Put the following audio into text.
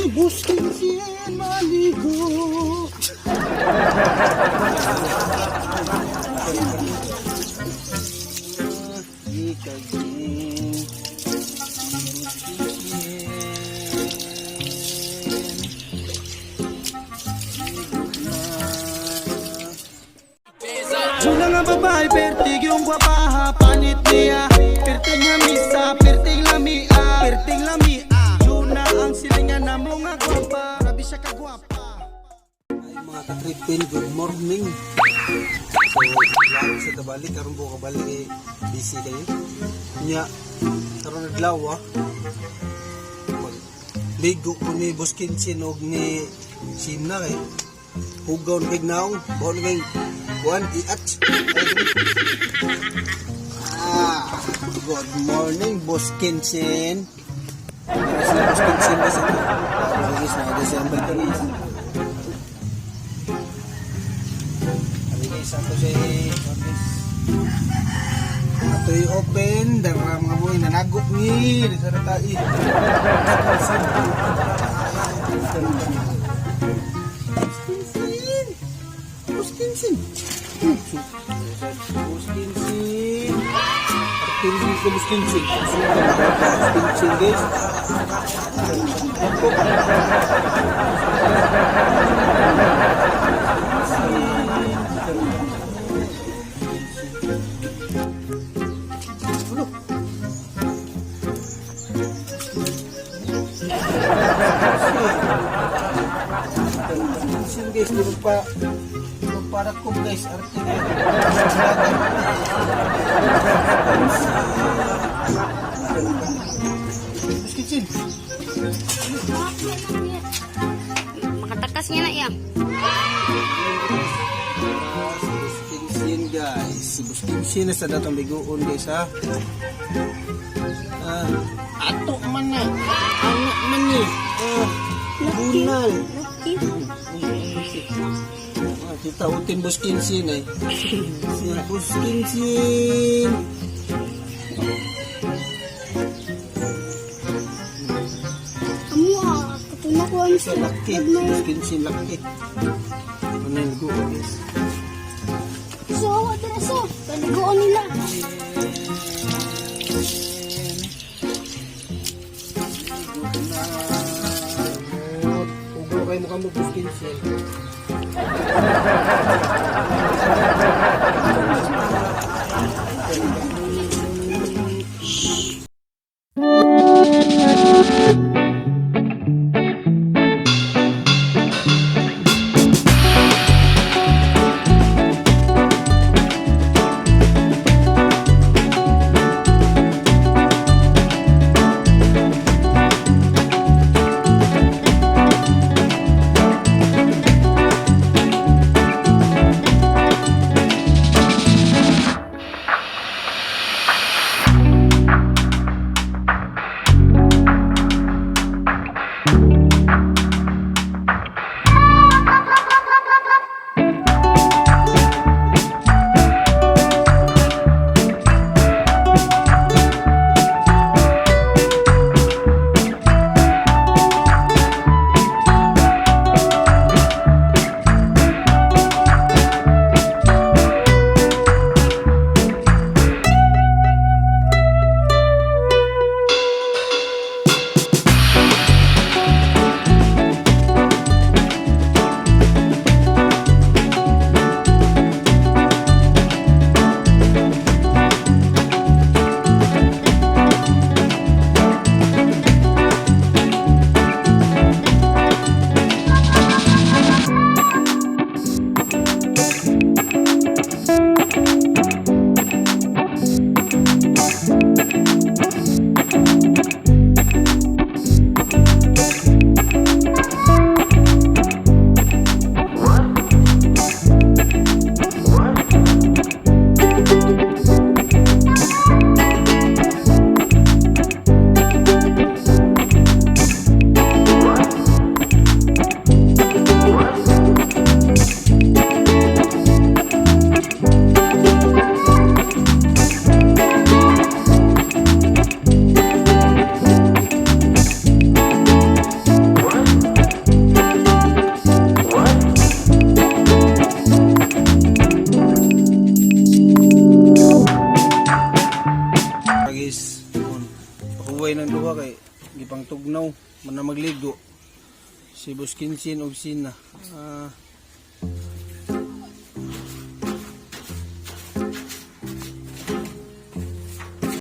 Buskin siya maligo. Una nga babae, pertig yung guwapaha, panit niya. Pertig nga misa, pertig lamia, pertig lamia. Yun na ang silingan na mga gwapa, grabe siya kagwapa. Ay mga katripin, good morning. So, lalo sa kabalik, karon po kabalik eh, busy kayo. Nya, karon naglaw ligo ko ni Buskin Sinog ni Simna kay hugaw ni Bignaong, bawal kay Juan Iats. Good morning, Buskin Sin. Sila Buskin Sin kasi ito. Aligis na December 3. Aligis ako si ato i-open, dara mga boy, nanagok ni sa ratai. Buskin Sin. Artindi ko Buskin Sin. Buskin Sin guys. Guys, di para ko guys, artindi Buskin Sin. Makatakas niya na iya. Buskin Sin guys, si Buskin Sin sa datang biguon guys ha. Ato man na, anak man ni, bunal. Kita utin Buskin Sin eh. Si Buskin Sin. Katuna ko ang Sa laki. Buskin Sin laki. Ano yung ligo guys? So, atraso. Paligoon nila. Ugo kayo mukhang mo Buskin Sin. gibuhay ng duha kay gipang tugnaw man na magligo si Buskinsin og Sina.